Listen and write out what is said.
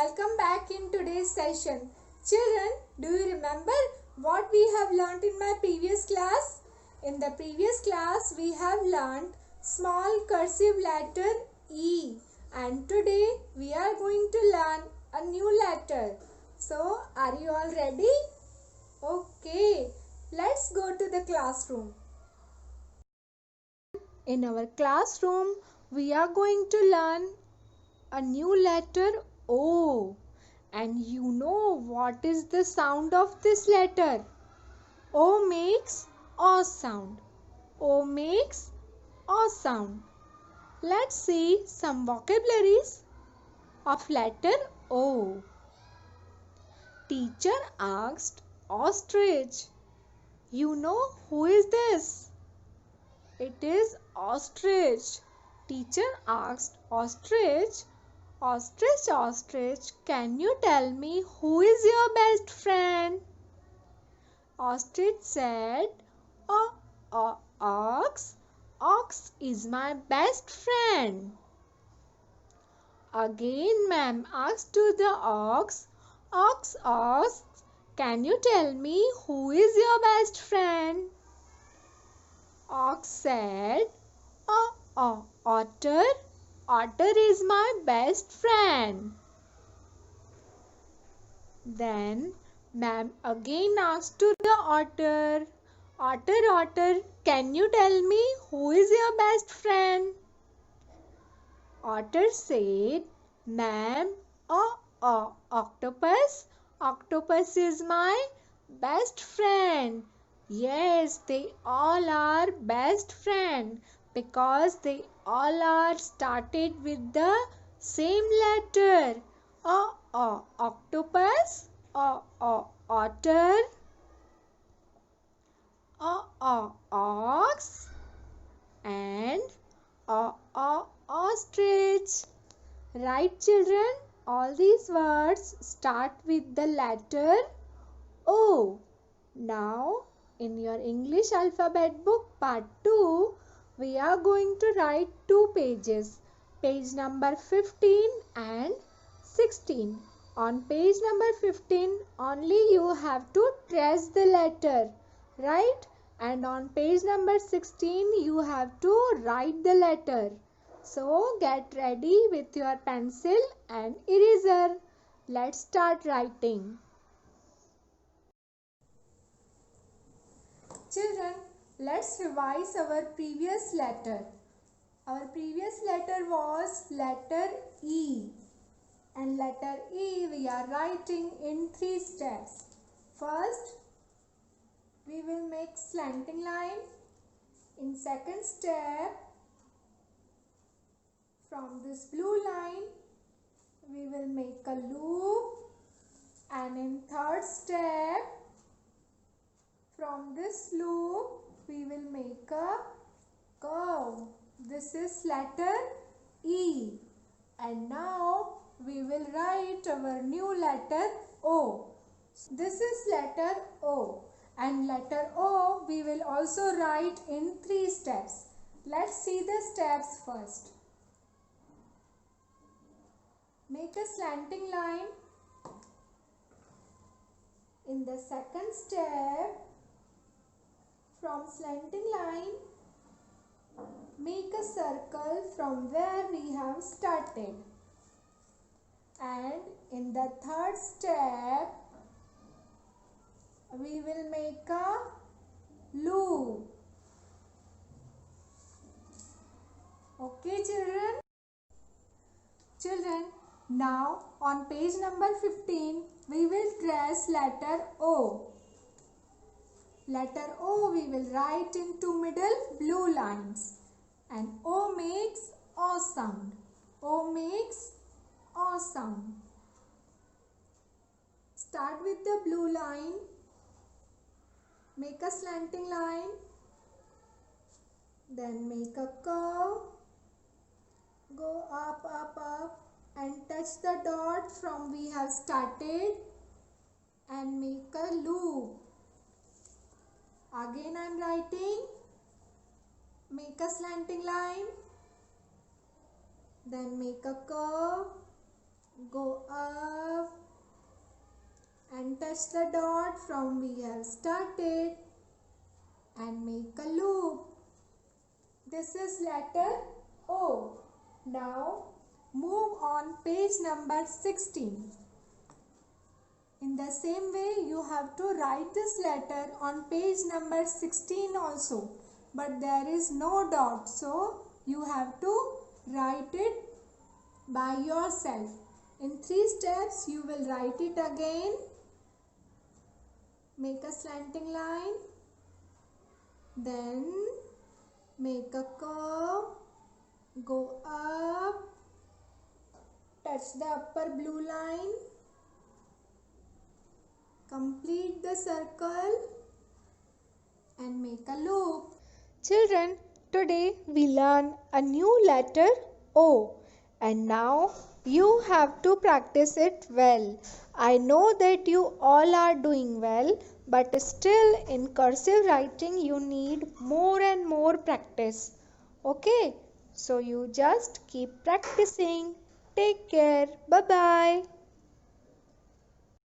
welcome back in today's session. Children, do you remember what we have learnt in my previous class? In the previous class, we have learnt small cursive letter E, and today we are going to learn a new letter. So, are you all ready? Okay, let's go to the classroom. In our classroom, we are going to learn a new letter O. And you know what is the sound of this letter? O makes O sound. O makes O sound. Let's see some vocabularies of letter O. Teacher asked ostrich. You know who is this? It is ostrich. Teacher asked ostrich, ostrich, ostrich, can you tell me who is your best friend? Ostrich said, oh, ox, ox is my best friend. Again ma'am asked to the ox, ox, ox, can you tell me who is your best friend? Ox said, otter, otter is my best friend. Then ma'am again asked to the otter, otter, otter, can you tell me who is your best friend? Otter said, ma'am, octopus, octopus is my best friend. Yes, they all are best friend because they all are started with the same letter. Octopus, otter, ox, and ostrich. Right, children? All these words start with the letter O. Now, in your English alphabet book part 2, we are going to write 2 pages. Page number 15 and 16. On page number 15, only you have to trace the letter, right? And on page number 16, you have to write the letter. So, get ready with your pencil and eraser. Let's start writing. Children, let's revise our previous letter. Our previous letter was letter E. And letter E we are writing in 3 steps. First, we will make slanting line. In second step, from this blue line, we will make a loop. And in third step, from this loop, we will make a curve. This is letter E. And now we will write our new letter O. This is letter O. And letter O we will also write in 3 steps. Let's see the steps first. Make a slanting line. In the second step, from slanting line, make a circle from where we have started. And in the third step, we will make a loop. Okay, children? Children, now on page number 15, we will trace letter O. Letter O we will write in 2 middle blue lines. And O makes O sound. O makes O sound. Start with the blue line. Make a slanting line. Then make a curve. Go up, up, up. And touch the dot from we have started. And make a loop. Again I am writing. Make a slanting line. Then make a curve. go up and touch the dot from we have started and make a loop. This is letter O. Now move on page number 16. In the same way, you have to write this letter on page number 16 also. But there is no dot, so you have to write it by yourself. In 3 steps, you will write it again. Make a slanting line. Then make a curve. Go up. Touch the upper blue line. Complete the circle and make a loop. Children, today we learn a new letter O, and now you have to practice it well. I know that you all are doing well, but still in cursive writing you need more and more practice. Okay, so you just keep practicing. Take care. Bye bye.